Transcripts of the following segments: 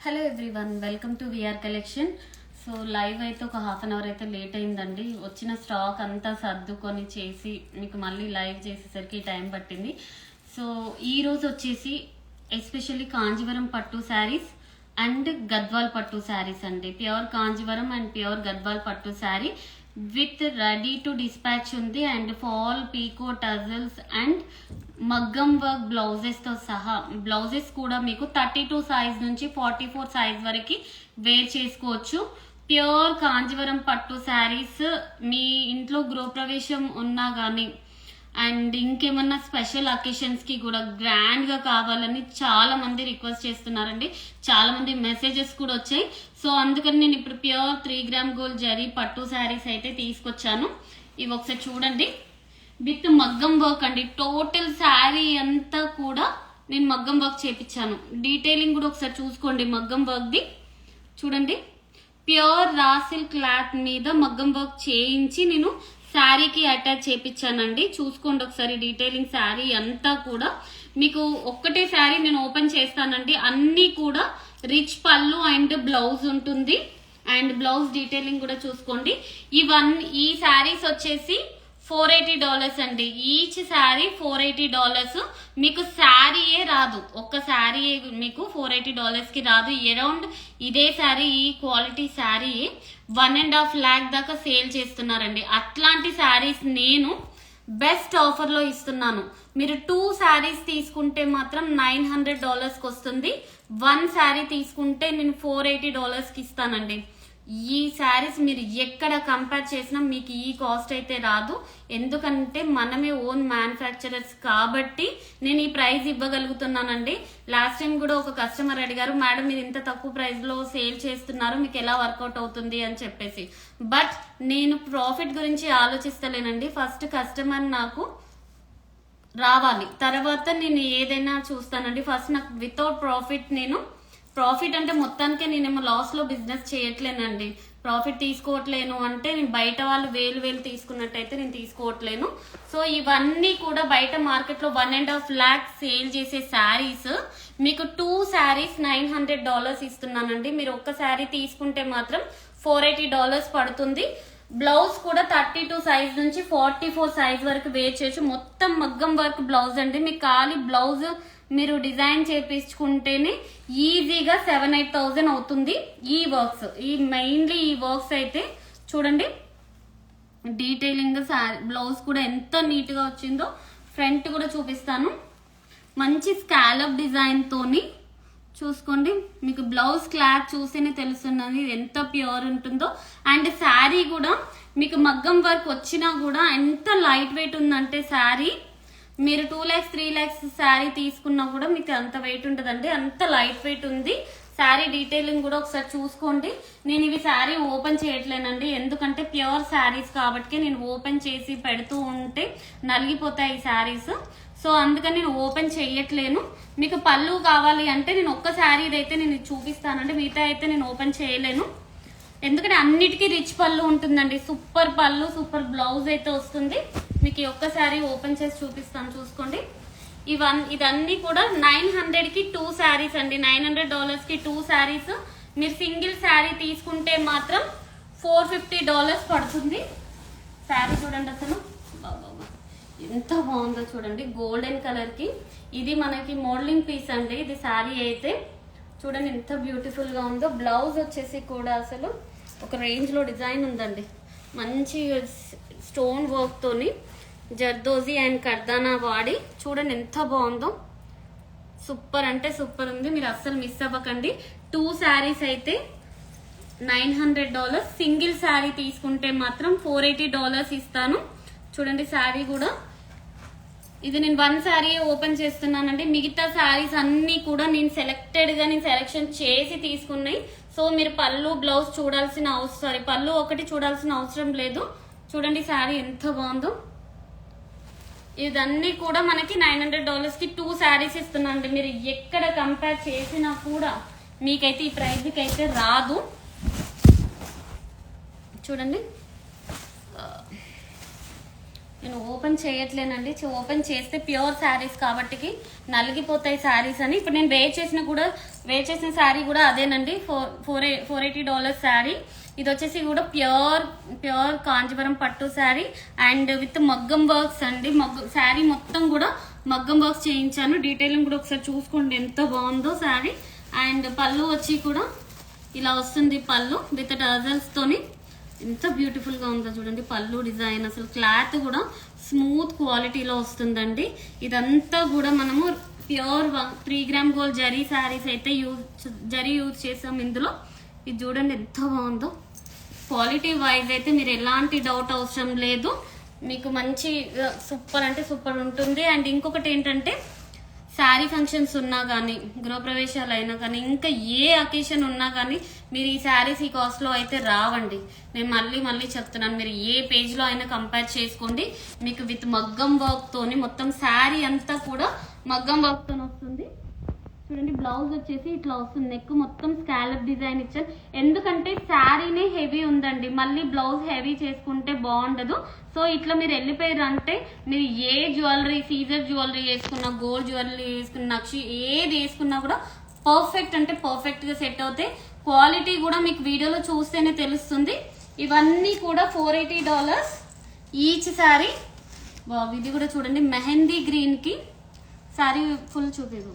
Hello everyone, welcome to VR collection. So live అయితే ఒక half an hour అయితే late అయిందండి. వచ్చిన స్టాక్ అంతా సర్దుకొని చేసి మీకు మళ్ళీ లైవ్ చేసేసరికి టైం పట్టింది. సో ఈ రోజు వచ్చేసి ఎస్పెషల్లీ కాంజీవరం పట్టు శారీస్ అండ్ గద్వాల్ పట్టు శారీస్ అండి. Pure Kanjeevaram and pure Gadwal పట్టు sari with ready to dispatch ఉంది and fall pico tassels and మగ్గం వర్క్ బ్లౌజెస్ తో సహా. బ్లౌజెస్ కూడా మీకు 32 సైజ్ నుంచి 44 సైజ్ వరకు వేర్ చేసుకోవచ్చు. ప్యూర్ కాంజీవరం పట్టు శారీస్ మీ ఇంట్లో గృహప్రవేశం ఉన్నా కానీ అండ్ ఇంకేమన్నా స్పెషల్ అకేషన్స్ కి కూడా గ్రాండ్ గా కావాలని చాలా మంది రిక్వెస్ట్ చేస్తున్నారండి. చాలా మంది మెసేజెస్ కూడా వచ్చాయి. సో అందుకని నేను ఇప్పుడు ప్యూర్ 3 గ్రామ్ గోల్డ్ జరీ పట్టు శారీస్ అయితే తీసుకొచ్చాను. ఇవి ఒకసారి చూడండి, విత్ మగ్గం వర్క్ అండి. టోటల్ శారీ అంతా కూడా నేను మగ్గం వర్క్ చేపించాను. డీటెయిలింగ్ కూడా ఒకసారి చూసుకోండి. మగ్గం వర్క్ ది చూడండి, ప్యూర్ రా సిల్క్ క్లాత్ మీద మగ్గం వర్క్ చేయించి నేను శారీకి అటాచ్ చేపించానండి. చూసుకోండి ఒకసారి డీటెయిలింగ్. శారీ అంతా కూడా మీకు ఒక్కటే శారీ నేను ఓపెన్ చేస్తానండి. అన్ని కూడా రిచ్ పళ్ళు అండ్ బ్లౌజ్ ఉంటుంది. అండ్ బ్లౌజ్ డీటెయిలింగ్ కూడా చూసుకోండి. ఈ శారీస్ వచ్చేసి $480 అండి. ఈచ్ శారీ $480. మీకు శారీయే రాదు, ఒక్క శారీ మీకు $480 కి రాదు. అరౌండ్ ఇదే శారీ, ఈ క్వాలిటీ శారీ 1.5 lakh దాకా సేల్ చేస్తున్నారండి. అట్లాంటి శారీస్ నేను బెస్ట్ ఆఫర్ లో ఇస్తున్నాను. మీరు 2 శారీస్ తీసుకుంటే మాత్రం $900 కి వస్తుంది. 1 శారీ తీసుకుంటే నేను $480 కి ఇస్తానండి. ఈ శారీస్ మీరు ఎక్కడ కంపేర్ చేసినా మీకు ఈ కాస్ట్ అయితే రాదు. ఎందుకంటే మనమే ఓన్ మ్యానుఫ్యాక్చరర్స్ కాబట్టి నేను ఈ ప్రైస్ ఇవ్వగలుగుతున్నానండి. లాస్ట్ టైం కూడా ఒక కస్టమర్ అడిగారు, మేడం మీరు ఇంత తక్కువ ప్రైస్ లో సేల్ చేస్తున్నారు, మీకు ఎలా వర్కౌట్ అవుతుంది అని చెప్పేసి. బట్ నేను ప్రాఫిట్ గురించి ఆలోచిస్తలేనండి. ఫస్ట్ కస్టమర్ నాకు రావాలి, తర్వాత నేను ఏదైనా చూస్తానండి. ఫస్ట్ నాకు వితౌట్ ప్రాఫిట్ అంటే మొత్తానికే నేనేమో లాస్ లో బిజినెస్ చేయట్లేనండి. ప్రాఫిట్ తీసుకోవట్లేను అంటే నేను బయట వాళ్ళు వేలు తీసుకున్నట్టయితే నేను తీసుకోవట్లేను. సో ఇవన్నీ కూడా బయట మార్కెట్ లో 1.5 lakh సేల్ చేసే శారీస్ మీకు 2 శారీస్ $900 ఇస్తున్నానండి. మీరు ఒక్క శారీ తీసుకుంటే మాత్రం $480 పడుతుంది. బ్లౌజ్ కూడా 32 సైజ్ నుంచి 44 సైజ్ వరకు వేర్ చేయొచ్చు. మొత్తం మగ్గం వర్క్ బ్లౌజ్ అండి. మీకు ఖాళీ బ్లౌజ్ మీరు డిజైన్ చేపించుకుంటేనే ఈజీగా 7-8,000 అవుతుంది. ఈ వర్క్స్ మెయిన్లీ ఈ వర్క్స్ అయితే చూడండి. డీటెయిలింగ్ బ్లౌజ్ కూడా ఎంత నీట్ గా వచ్చిందో ఫ్రంట్ కూడా చూపిస్తాను. మంచి స్కాలప్ డిజైన్ తోని చూసుకోండి. మీకు బ్లౌజ్ క్లాత్ చూస్తేనే తెలుస్తున్నది ఎంత ప్యూర్ ఉంటుందో. అండ్ శారీ కూడా మీకు మగ్గం వర్క్ వచ్చినా కూడా ఎంత లైట్ వెయిట్ ఉందంటే శారీ మీరు 2 lakhs 3 lakhs శారీ తీసుకున్నా కూడా మీకు అంత వెయిట్ ఉంటుందండి. అంత లైట్ వెయిట్ ఉంది. శారీ డీటెయిలింగ్ కూడా ఒకసారి చూసుకోండి. నేను ఇవి శారీ ఓపెన్ చేయట్లేనండి, ఎందుకంటే ప్యూర్ శారీస్ కాబట్టి నేను ఓపెన్ చేసి పెడుతూ ఉంటే నలిగిపోతాయి ఈ శారీస్. సో అందుకని నేను ఓపెన్ చేయట్లేను. మీకు పళ్ళు కావాలి అంటే నేను ఒక్క శారీ అయితే నేను చూపిస్తానండి, మిగతా అయితే నేను ఓపెన్ చేయలేను. ఎందుకంటే అన్నిటికీ రిచ్ పళ్ళు ఉంటుందండి. సూపర్ పళ్ళు, సూపర్ బ్లౌజ్ అయితే వస్తుంది. మీకు ఈ ఒక్క శారీ ఓపెన్ చేసి చూపిస్తాను, చూసుకోండి. ఇదన్నీ కూడా 900 కి 2 శారీస్ అండి. $900 కి 2 శారీస్. మీరు సింగిల్ శారీ తీసుకుంటే మాత్రం $450 పడుతుంది. శారీ చూడండి అసలు ఎంత బాగుందో చూడండి. గోల్డెన్ కలర్ కి ఇది మనకి మోడలింగ్ పీస్ అండి. ఇది శారీ అయితే చూడండి ఎంత బ్యూటిఫుల్ గా ఉందో. బ్లౌజ్ వచ్చేసి కూడా అసలు ఒక రేంజ్ లో డిజైన్ ఉందండి. మంచి స్టోన్ వర్క్ తోని జర్దోజీ అండ్ కర్దానా వాడి చూడండి ఎంత బాగుందో. సూపర్ అంటే సూపర్ ఉంది. మీరు అస్సలు మిస్ అవ్వకండి. 2 శారీస్ అయితే $900. సింగిల్ శారీ తీసుకుంటే మాత్రం $480 ఇస్తాను. చూడండి శారీ కూడా ఇది నేను 1 శారీ ఓపెన్ చేస్తున్నానండి. మిగతా శారీస్ అన్ని కూడా నేను సెలెక్షన్ చేసి తీసుకున్నాయి. సో మీరు పళ్ళు బ్లౌజ్ చూడాల్సిన అవసరం, పళ్ళు ఒకటి చూడాల్సిన అవసరం లేదు. చూడండి శారీ ఎంత బాగుందో. ఇదన్నీ కూడా మనకి $900 కి 2 శారీస్ ఇస్తున్నానండి. మీరు ఎక్కడ కంపేర్ చేసినా కూడా మీకైతే ఈ ప్రైస్ కి అయితే రాదు. చూడండి నేను ఓపెన్ చేయట్లేనండి. ఓపెన్ చేస్తే ప్యూర్ శారీస్ కాబట్టి నలిగిపోతాయి శారీస్ అని. ఇప్పుడు నేను వేర్ చేసిన కూడా వేర్ చేసిన శారీ కూడా అదేనండి. $480 శారీ. ఇది వచ్చేసి కూడా ప్యూర్ కాంజీవరం పట్టు శారీ అండ్ విత్ మగ్గం వర్క్స్ అండి. శారీ మొత్తం కూడా మగ్గం వర్క్స్ చేయించాను. డీటెయిలింగ్ కూడా ఒకసారి చూసుకోండి ఎంత బాగుందో శారీ. అండ్ పళ్ళు వచ్చి కూడా ఇలా వస్తుంది. పళ్ళు విత్ టజల్స్ తోని ఎంత బ్యూటిఫుల్ గా ఉందో చూడండి. పళ్ళు డిజైన్ అసలు క్లాత్ కూడా స్మూత్ క్వాలిటీలో వస్తుందండి. ఇదంతా కూడా మనము pure 3 gram gold zari saris అయితే యూజ్ చేసాం ఇందులో. ఇది చూడండి ఎంత బాగుందో. క్వాలిటీ వైజ్ అయితే మీరు ఎలాంటి డౌట్ అవసరం లేదు. మీకు మంచి సూపర్ అంటే సూపర్ ఉంటుంది. అండ్ ఇంకొకటి ఏంటంటే శారీ ఫంక్షన్స్ ఉన్నా కానీ గృహప్రవేశాలు అయినా కానీ ఇంకా ఏ అకేషన్ ఉన్నా కానీ మీరు ఈ శారీస్ ఈ కాస్ట్లో అయితే రావండి. నేను మళ్ళీ చెప్తున్నాను, మీరు ఏ పేజ్లో అయినా కంపేర్ చేసుకోండి. మీకు విత్ మగ్గం వర్క్తోని మొత్తం శారీ అంతా కూడా మగ్గం వర్క్తో వస్తుంది. చూడండి బ్లౌజ్ వచ్చేసి ఇట్లా వస్తుంది. నెక్ మొత్తం స్కాలప్ డిజైన్ ఇచ్చారు. ఎందుకంటే శారీనే హెవీ ఉందండి, మళ్ళీ బ్లౌజ్ హెవీ చేసుకుంటే బాగుండదు. సో ఇట్లా మీరు వెళ్ళిపోయారు అంటే మీరు ఏ జ్యువెలరీ, సీజర్ జ్యువెలరీ వేసుకున్నా, గోల్డ్ జ్యువెలరీ వేసుకున్న, నక్షి ఏది వేసుకున్నా కూడా పర్ఫెక్ట్ అంటే పర్ఫెక్ట్ గా సెట్ అవుతాయి. క్వాలిటీ కూడా మీకు వీడియోలో చూస్తేనే తెలుస్తుంది. ఇవన్నీ కూడా $480 ఈచ్ శారీ. ఇది కూడా చూడండి మెహందీ గ్రీన్ కి శారీ ఫుల్ చూపేది.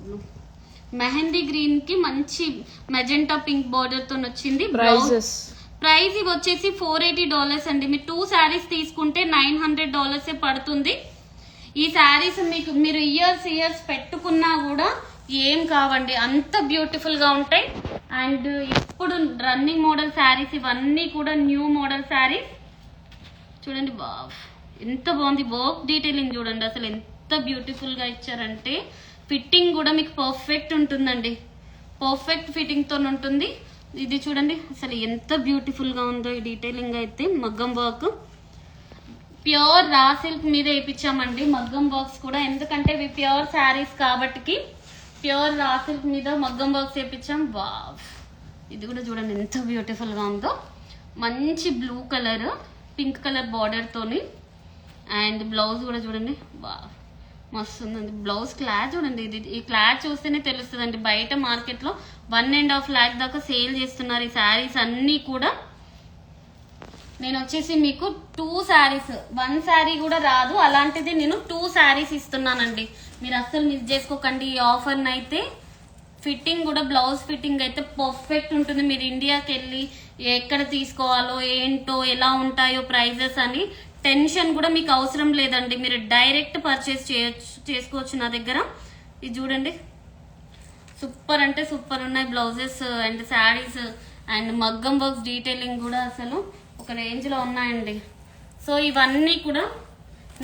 మెహందీ గ్రీన్ కి మంచి మెజెంటా పింక్ బార్డర్ తో వచ్చింది. ప్రైస్ ఇవి వచ్చేసి $480 అండి. మీరు 2 శారీస్ తీసుకుంటే $900 పడుతుంది. ఈ శారీస్ మీకు మీరు ఇయర్స్ పెట్టుకున్నా కూడా ఏం కావండి, అంత బ్యూటిఫుల్ గా ఉంటాయి. అండ్ ఇప్పుడు రన్నింగ్ మోడల్ శారీస్ ఇవన్నీ కూడా న్యూ మోడల్ శారీస్. చూడండి ఎంత బాగుంది. వర్క్ డీటెయిలింగ్ చూడండి అసలు ఎంత బ్యూటిఫుల్ గా ఇచ్చారంటే. ఫిట్టింగ్ కూడా మీకు పర్ఫెక్ట్ ఉంటుందండి, పర్ఫెక్ట్ ఫిట్టింగ్ తో ఉంటుంది. ఇది చూడండి అసలు ఎంత బ్యూటిఫుల్ గా ఉందో. ఈ డీటెయిలింగ్ అయితే మగ్గం వర్క్ ప్యూర్ రా సిల్క్ మీద వేయించామండి మగ్గం వర్క్స్ కూడా. ఎందుకంటే ఇవి ప్యూర్ శారీస్ కాబట్టి ప్యూర్ రా సిల్క్ మీద మగ్గం వర్క్స్ వేయించాం. ఇది కూడా చూడండి ఎంత బ్యూటిఫుల్ గా ఉందో. మంచి blue colour pink colour border తోని. అండ్ బ్లౌజ్ కూడా చూడండి మస్తు ఉందండి. బ్లౌజ్ క్లాత్ చూడండి. ఈ క్లాత్ చూస్తేనే తెలుస్తుందండి. బయట మార్కెట్ లో 1.5 lakh దాకా సేల్ చేస్తున్నారు ఈ శారీస్ అన్ని కూడా. నేను వచ్చేసి మీకు 2 శారీస్, 1 శారీ కూడా రాదు, అలాంటిది నేను 2 శారీస్ ఇస్తున్నానండి. మీరు అస్సలు మిస్ చేసుకోకండి ఈ ఆఫర్ అయితే. ఫిట్టింగ్ కూడా బ్లౌజ్ ఫిట్టింగ్ అయితే పర్ఫెక్ట్ ఉంటుంది. మీరు ఇండియాకి వెళ్ళి ఎక్కడ తీసుకోవాలో ఏంటో ఎలా ఉంటాయో ప్రైజెస్ అని టెన్షన్ కూడా మీకు అవసరం లేదండి. మీరు డైరెక్ట్ పర్చేస్ చేసుకోవచ్చు నా దగ్గర. ఇది చూడండి సూపర్ అంటే సూపర్ ఉన్నాయి బ్లౌజెస్ అండ్ శారీస్ అండ్ మగ్గం వర్క్స్ డీటెయిలింగ్ కూడా అసలు ఒక రేంజ్ లో ఉన్నాయండి. సో ఇవన్నీ కూడా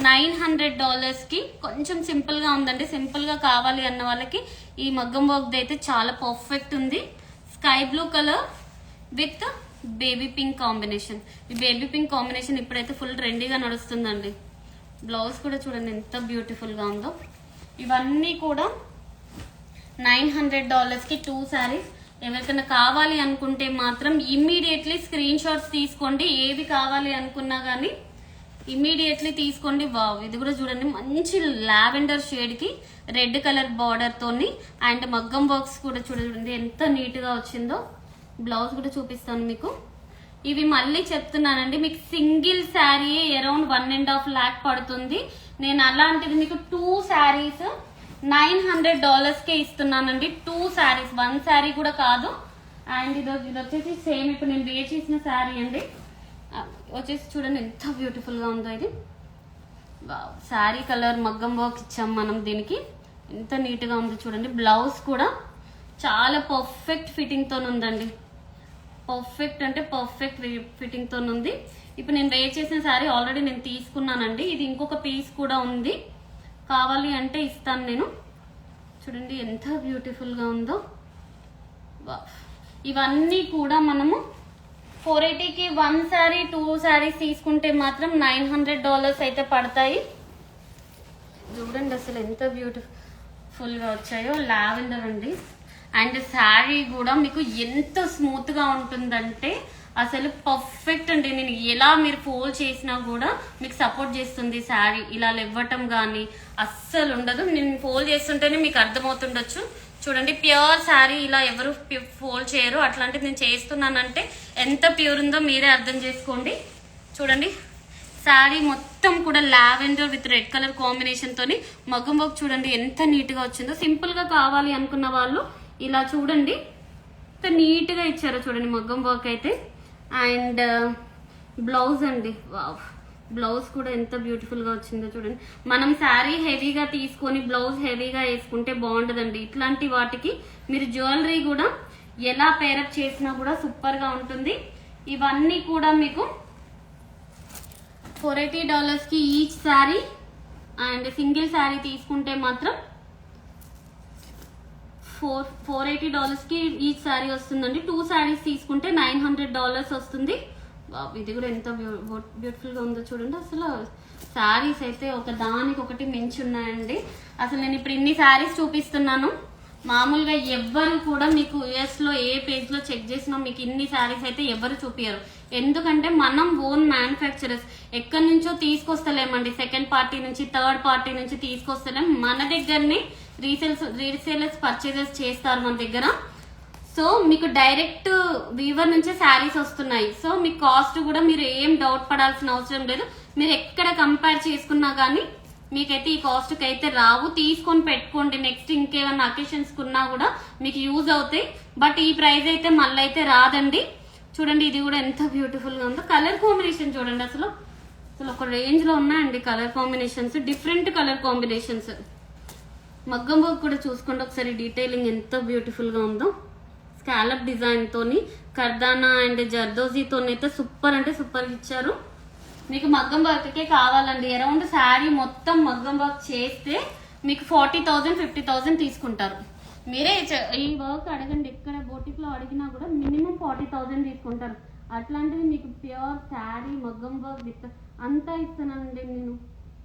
$900 కి కొంచెం సింపుల్ గా ఉందండి. సింపుల్ గా కావాలి అన్న వాళ్ళకి ఈ మగ్గం వర్క్ అయితే చాలా పర్ఫెక్ట్ ఉంది. Sky blue colour with baby pink combination. ఈ బేబీ పింక్ కాంబినేషన్ ఇప్పుడైతే ఫుల్ ట్రెండీగా నడుస్తుందండి. బ్లౌజ్ కూడా చూడండి ఎంత బ్యూటిఫుల్ గా ఉందో. ఇవన్నీ కూడా $900 కి 2 శారీస్. ఎవరికైనా కావాలి అనుకుంటే మాత్రం ఇమ్మీడియట్లీ స్క్రీన్ షాట్స్ తీసుకోండి. ఏవి కావాలి అనుకున్నా కానీ ఇమ్మీడియట్లీ తీసుకోండి. ఇది కూడా చూడండి మంచి లావెండర్ షేడ్ కి రెడ్ కలర్ బార్డర్ తోని అండ్ మగ్గం వర్క్స్ కూడా చూడండి ఎంత నీట్ గా వచ్చిందో. బ్లౌజ్ కూడా చూపిస్తాను మీకు. ఇవి మళ్ళీ చెప్తున్నానండి, మీకు సింగిల్ శారీ అరౌండ్ 1.5 lakh పడుతుంది. నేను అలాంటిది మీకు 2 శారీస్ $900 కే ఇస్తున్నానండి. 2 శారీస్, 1 శారీ కూడా కాదు. అండ్ ఇది వచ్చేసి సేమ్ ఇప్పుడు నేను వేర్ చేసిన శారీ అండి. వచ్చేసి చూడండి ఎంత బ్యూటిఫుల్ గా ఉందో. ఇది శారీ కలర్ మగ్గం వర్క్ ఇచ్చాం మనం దీనికి. ఎంత నీట్ గా ఉందో చూడండి. బ్లౌజ్ కూడా చాలా పర్ఫెక్ట్ ఫిట్టింగ్ తో ఉందండి. పర్ఫెక్ట్ అంటే పర్ఫెక్ట్ ఫిట్టింగ్ తో ఉంది. ఇప్పుడు నేను వేర్ చేసిన శారీ ఆల్రెడీ నేను తీసుకున్నానండి. ఇది ఇంకొక పీస్ కూడా ఉంది, కావాలి అంటే ఇస్తాను నేను. చూడండి ఎంత బ్యూటిఫుల్ గా ఉందో. ఇవన్నీ కూడా మనము 480కి 1 శారీ 2 శారీస్ తీసుకుంటే మాత్రం $900 అయితే పడతాయి. చూడండి అసలు ఎంత బ్యూటిఫుల్ గా వచ్చాయో. లావెండర్ అండి. అండ్ శారీ కూడా మీకు ఎంత స్మూత్ గా ఉంటుందంటే అసలు పర్ఫెక్ట్ అండి. నేను ఎలా మీరు ఫోల్డ్ చేసినా కూడా మీకు సపోర్ట్ చేస్తుంది శారీ. ఇలా ఇవ్వటం కానీ అస్సలు ఉండదు. నేను ఫోల్డ్ చేస్తుంటేనే మీకు అర్థమవుతుండొచ్చు. చూడండి ప్యూర్ శారీ ఇలా ఎవరు ఫోల్డ్ చేయరు, అట్లాంటిది నేను చేస్తున్నానంటే ఎంత ప్యూర్ ఉందో మీరే అర్థం చేసుకోండి. చూడండి శారీ మొత్తం కూడా lavender with red colour combination తోని మగ్గం వర్క్ చూడండి ఎంత నీట్ గా వచ్చిందో. సింపుల్ గా కావాలి అనుకున్న వాళ్ళు ఇలా చూడండి ఎంత నీట్ గా ఇచ్చారో చూడండి మగ్గం వర్క్ అయితే. అండ్ బ్లౌజ్ అండి, వావ్ బ్లౌజ్ కూడా ఎంత బ్యూటిఫుల్ గా వచ్చిందో చూడండి. మనం శారీ హెవీగా తీసుకొని బ్లౌజ్ హెవీగా వేసుకుంటే బాగుండదండి. ఇట్లాంటి వాటికి మీరు జ్యువెలరీ కూడా ఎలా పేరప్ చేసినా కూడా సూపర్ గా ఉంటుంది. ఇవన్నీ కూడా మీకు $480 కి each sari. And single sari తీసుకుంటే మాత్రం $480 కి ఈచ్ శారీ వస్తుందండి. 2 శారీస్ తీసుకుంటే $900 వస్తుంది. ఇది కూడా ఎంత బ్యూటిఫుల్ గా ఉందో చూడండి. అసలు శారీస్ అయితే ఒక దానికి ఒకటి మించి ఉన్నాయండి. అసలు నేను ఇప్పుడు ఇన్ని శారీస్ చూపిస్తున్నాను, మామూలుగా ఎవ్వరు కూడా మీకు యూఎస్ లో ఏ పేజ్ లో చెక్ చేసినా మీకు ఇన్ని శారీస్ అయితే ఎవరు చూపించరు. ఎందుకంటే మనం ఓన్ మ్యానుఫ్యాక్చరర్స్ ఎక్కడి నుంచో తీసుకొస్తలేమండి, సెకండ్ పార్టీ నుంచి థర్డ్ పార్టీ నుంచి తీసుకొస్తలేం. మన దగ్గరనే రీసేలర్స్ పర్చేజెస్ చేస్తారు మన దగ్గర. సో మీకు డైరెక్ట్ వీవర్ నుంచే శారీస్ వస్తున్నాయి. సో మీ కాస్ట్ కూడా మీరు ఏం డౌట్ పడాల్సిన అవసరం లేదు. మీరు ఎక్కడ కంపేర్ చేసుకున్నా కానీ మీకైతే ఈ కాస్ట్కి అయితే రావు. తీసుకొని పెట్టుకోండి, నెక్స్ట్ ఇంకేమైనా అకేషన్స్ కున్నా కూడా మీకు యూజ్ అవుతాయి. బట్ ఈ ప్రైస్ అయితే మళ్ళీ అయితే రాదండి. చూడండి ఇది కూడా ఎంత బ్యూటిఫుల్ గా ఉందో. కలర్ కాంబినేషన్ చూడండి, అసలు ఒక రేంజ్ లో ఉన్నాయండి colour combinations, different colour combinations. మగ్గం వర్క్ కూడా చూసుకోండి ఒకసారి, డీటెయిలింగ్ ఎంత బ్యూటిఫుల్ గా ఉందో. స్కాలప్ డిజైన్ తోని కర్దానా అండ్ జర్దోజీతోని అయితే సూపర్ అంటే సూపర్ ఇచ్చారు. మీకు మగ్గం వర్క్కే కావాలండి, అరౌండ్ శారీ మొత్తం మగ్గం వర్క్ చేస్తే మీకు 40,000 50,000 తీసుకుంటారు. మీరే ఈ వర్క్ అడగండి, ఎక్కడ బోటిక్లో అడిగినా కూడా మినిమం 40,000 తీసుకుంటారు. అట్లాంటిది మీకు ప్యూర్ శారీ మగ్గం వర్క్ విత్ అంతా ఇస్తానండి నేను.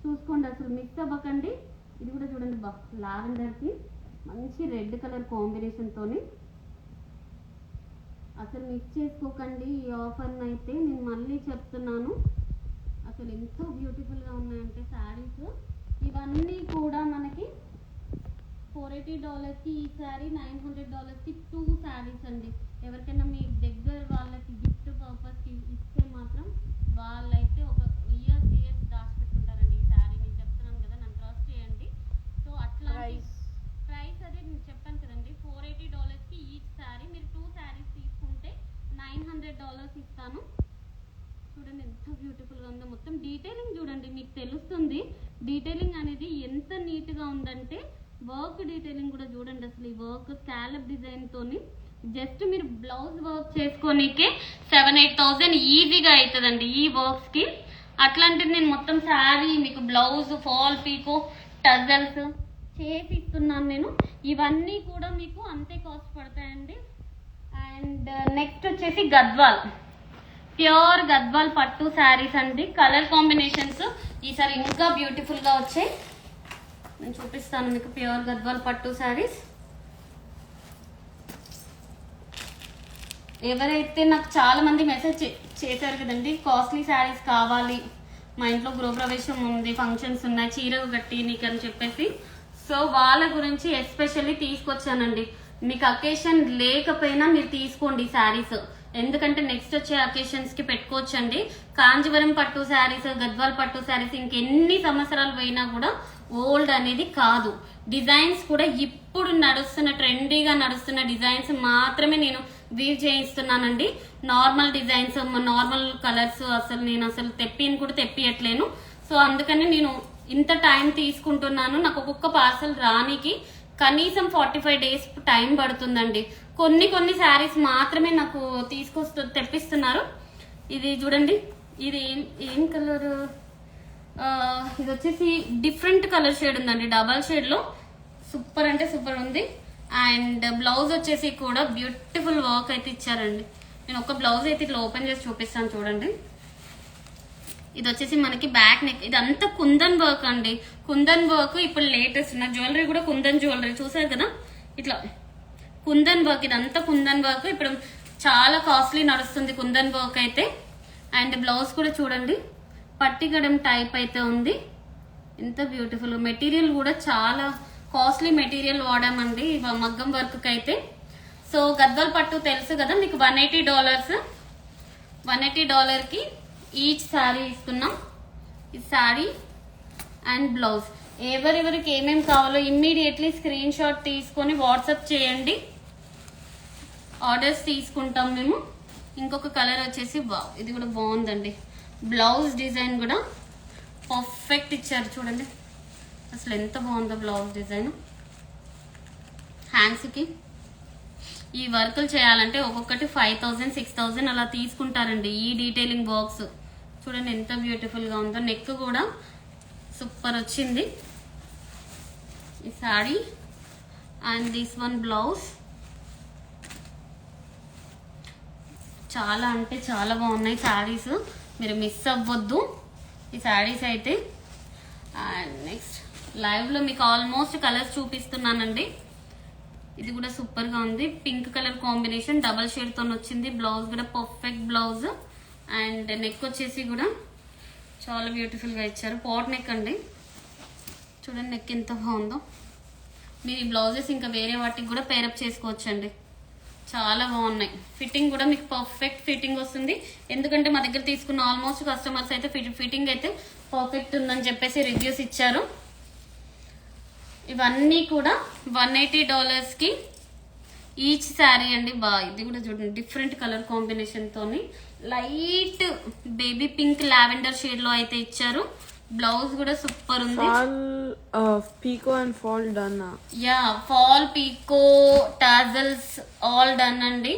చూసుకోండి అసలు మిక్స్ అవ్వకండి. ఇది కూడా చూడండి బా, లావెండర్కి మంచి రెడ్ కలర్ కాంబినేషన్ తోని అసలు మిక్స్ చేసుకోకండి ఈ ఆఫర్ని అయితే. నేను మళ్ళీ చెప్తున్నాను, అసలు ఎంతో బ్యూటిఫుల్గా ఉన్నాయంటే శారీస్. ఇవన్నీ కూడా మనకి $480కి ఈ శారీ, $900కి 2 శారీస్ అండి. ఎవరికైనా మీ దగ్గర వాళ్ళకి గిఫ్ట్ పర్పస్కి ఇస్తే మాత్రం వాళ్ళైతే ఒక ఇయర్స్ దాచిపెట్టుకుంటారండి ఈ శారీ. నేను చెప్తున్నాను కదా, నన్ను ట్రస్ట్ చేయండి. సో అట్లా ప్రైస్ అదే నేను చెప్పాను కదండి, $480కి ఈచ్ శారీ. మీరు 2 శారీస్ తీసుకుంటే $900 ఇస్తాను. చూడండి ఎంత బ్యూటిఫుల్ గా ఉందో. మొత్తం డీటెయిలింగ్ చూడండి, మీకు తెలుస్తుంది డీటెయిలింగ్ అనేది ఎంత నీట్ గా ఉందంటే. వర్క్ డీటెయిలింగ్ కూడా చూడండి, అసలు ఈ వర్క్ స్కాలప్ డిజైన్ తోని జస్ట్ మీరు బ్లౌజ్ వర్క్ చేసుకోనికే 7-8,000 ఈజీగా అవుతుందండి ఈ వర్క్స్ కి. అట్లాంటిది నేను మొత్తం శారీ మీకు బ్లౌజ్ ఫాల్ పీకో టజల్స్ చేసి ఇస్తున్నాను నేను. ఇవన్నీ కూడా మీకు అంతే కాస్ట్ పడతాయండి. అండ్ నెక్స్ట్ వచ్చేసి గద్వాల్, ప్యూర్ గద్వాల్ పట్టు శారీస్ అండి. కలర్ కాంబినేషన్స్ ఈసారి ఇంకా బ్యూటిఫుల్ గా వచ్చాయి, నేను చూపిస్తాను మీకు. ప్యూర్ గద్వాల్ పట్టు శారీస్. ఎవరైతే నాకు చాలా మంది మెసేజ్ చేశారు కదండి, కాస్ట్లీ శారీస్ కావాలి, మా ఇంట్లో గృహప్రవేశం ఉంది, ఫంక్షన్స్ ఉన్నాయి, చీర కట్టి నీకు అని చెప్పేసి. సో వాళ్ళ గురించి ఎస్పెషల్లీ తీసుకొచ్చానండి. మీకు అకేషన్ లేకపోయినా మీరు తీసుకోండి శారీస్, ఎందుకంటే నెక్స్ట్ వచ్చే అకేషన్స్ కి పెట్టుకోవచ్చండి. కాంజీవరం పట్టు శారీస్, గద్వాల్ పట్టు శారీస్ ఇంకెన్ని సంవత్సరాలు పోయినా కూడా ఓల్డ్ అనేది కాదు. డిజైన్స్ కూడా ఇప్పుడు నడుస్తున్న ట్రెండీగా నడుస్తున్న డిజైన్స్ మాత్రమే నేను వీవ్ చేయిస్తున్నానండి. నార్మల్ డిజైన్స్, నార్మల్ కలర్స్ అసలు నేను కూడా తెప్పియట్లేను. సో అందుకని నేను ఇంత టైం తీసుకుంటున్నాను. నాకు ఒక్కొక్క పార్సల్ రానికి కనీసం 45 days టైం పడుతుందండి. కొన్ని శారీస్ మాత్రమే నాకు తెప్పిస్తున్నారు. ఇది చూడండి, ఇది ఏం కలర్, ఇది వచ్చేసి డిఫరెంట్ కలర్ షేడ్ ఉందండి, డబల్ షేడ్ లో సూపర్ అంటే సూపర్ ఉంది. అండ్ బ్లౌజ్ వచ్చేసి కూడా బ్యూటిఫుల్ వర్క్ అయితే ఇచ్చారండి. నేను ఒక బ్లౌజ్ అయితే ఇట్లా ఓపెన్ చేసి చూపిస్తాను చూడండి. ఇది వచ్చేసి మనకి బ్యాక్ నెక్, ఇదంతా కుందన్ వర్క్ అండి. కుందన్ వర్క్ ఇప్పుడు లేటెస్ట్ ఉన్న జ్యువెలరీ కూడా కుందన్ జ్యువెలరీ చూసారు కదా, ఇట్లా కుందన్ వర్క్, ఇదంతా కుందన్ వర్క్. ఇప్పుడు చాలా కాస్ట్లీ నడుస్తుంది కుందన్ వర్క్ అయితే. అండ్ బ్లౌజ్ కూడా చూడండి పట్టిగడం టైప్ అయితే ఉంది, ఎంత బ్యూటిఫుల్. మెటీరియల్ కూడా చాలా కాస్ట్లీ మెటీరియల్ వాడామండి మగ్గం వర్క్ అయితే. సో గద్వాల్ పట్టు తెలుసు కదా మీకు, $180 $180కి ఈచ్ శారీ ఇస్తున్నాం. ఈ శారీ అండ్ బ్లౌజ్. ఎవరెవరికి ఏమేమి కావాలో ఇమ్మీడియట్లీ స్క్రీన్ షాట్ తీసుకొని వాట్సాప్ చేయండి, ఆర్డర్స్ తీసుకుంటాం మేము. ఇంకొక కలర్ వచ్చేసి ఇది కూడా బాగుందండి. బ్లౌజ్ డిజైన్ కూడా పర్ఫెక్ట్ ఇచ్చారు చూడండి, అసలు ఎంత బాగుందో బ్లౌజ్ డిజైన్. హ్యాండ్స్కి ఈ వర్కులు చేయాలంటే ఒక్కొక్కటి 5000 6000 అలా తీసుకుంటారండి. ఈ డీటెయిలింగ్ బాక్స్ చూడండి ఎంత బ్యూటిఫుల్గా ఉందో. నెక్ కూడా సూపర్ వచ్చింది. ఈ sari and this one blouse చాలా అంటే చాలా బాగున్నాయి శారీస్, మీరు మిస్ అవ్వద్దు ఈ శారీస్ అయితే. అండ్ నెక్స్ట్ లైవ్లో మీకు ఆల్మోస్ట్ కలర్స్ చూపిస్తున్నానండి. ఇది కూడా సూపర్గా ఉంది, పింక్ కలర్ కాంబినేషన్ డబల్ షేడ్తో వచ్చింది. బ్లౌజ్ కూడా పర్ఫెక్ట్ బ్లౌజ్ అండ్ నెక్ వచ్చేసి కూడా చాలా బ్యూటిఫుల్గా ఇచ్చారు. పాట్ నెక్ అండి, చూడండి నెక్ ఎంత బాగుందో. మీరు ఈ బ్లౌజెస్ ఇంకా వేరే వాటికి కూడా పేరప్ చేసుకోవచ్చండి, చాలా బాగున్నాయి. ఫిట్టింగ్ కూడా మీకు పర్ఫెక్ట్ ఫిట్టింగ్ వస్తుంది, ఎందుకంటే మా దగ్గర తీసుకున్న ఆల్మోస్ట్ కస్టమర్స్ అయితే ఫిట్టింగ్ అయితే పర్ఫెక్ట్ ఉందని చెప్పేసి రివ్యూస్ ఇచ్చారు. ఇవన్నీ కూడా $180కి ఈచ్ శారీ అండి. ఇది కూడా చూడండి డిఫరెంట్ కలర్ కాంబినేషన్ తోని light baby pink lavender shade లో అయితే ఇచ్చారు. బ్లౌజ్ కూడా సూపర్ ఉంది. Pico and fall done. Yeah, fall pico tassels all done అండి.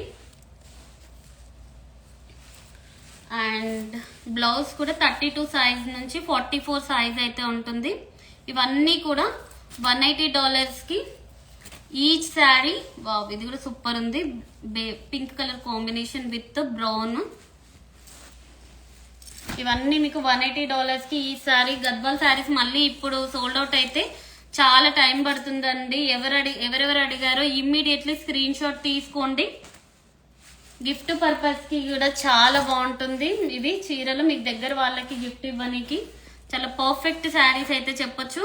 అండ్ బ్లౌజ్ కూడా 32 సైజ్ నుంచి 44 సైజ్ అయితే ఉంటుంది. ఇవన్నీ కూడా $180కి ఈచ్ శారీ. వావ్, ఇది కూడా సూపర్ ఉంది, pink colour combination with brown. ఇవన్నీ మీకు $180కి ఈ శారీ. గద్వాల్ శారీస్ మళ్ళీ ఇప్పుడు సోల్డ్ అవుట్ అయితే చాలా టైం పడుతుందండి. ఎవరెవరు అడిగారో ఇమ్మీడియట్లీ స్క్రీన్ షాట్ తీసుకోండి. గిఫ్ట్ పర్పస్ కి కూడా చాలా బాగుంటుంది. ఇవి చీరలు మీకు దగ్గర వాళ్ళకి గిఫ్ట్ ఇవ్వడానికి చాలా పర్ఫెక్ట్ శారీస్ అయితే చెప్పొచ్చు.